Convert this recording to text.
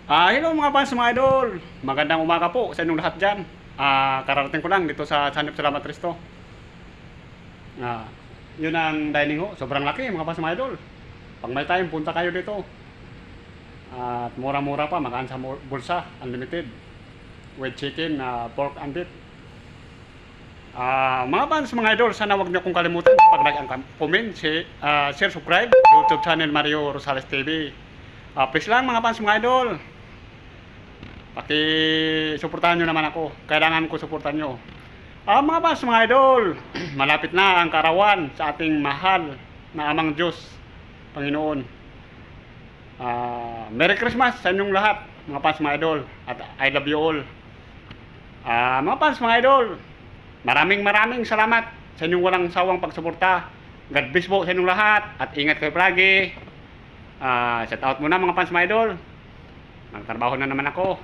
Hello mga fans, mga idol. Magandang umaga po sa inyong lahat dyan. Kararating ko lang dito sa Sanip Salamat Resto. Yun ang dining ho. Sobrang laki mga fans, mga idol. Pag may time, punta kayo dito. At mura-mura pa, makaan sa bulsa, unlimited. With chicken, pork and beef. Mga fans, mga idol, sana wag niyo kong kalimutan pag-like ang comment, share, subscribe, YouTube channel Mario Rosales TV. Please lang mga fans, mga idol. Paki-suportahan nyo naman ako. Kailangan ko suportahan nyo. Mga fans, mga idol, malapit na ang karawan sa ating mahal na Amang Diyos, Panginoon. Merry Christmas sa inyong lahat, mga fans, mga idol. At I love you all. Mga fans, mga idol, maraming salamat sa inyong walang sawang pagsuporta. God bless po sa inyong lahat. At ingat kayo palagi. Shout out muna mga fans, mga idol. Nagtrabaho na naman ako.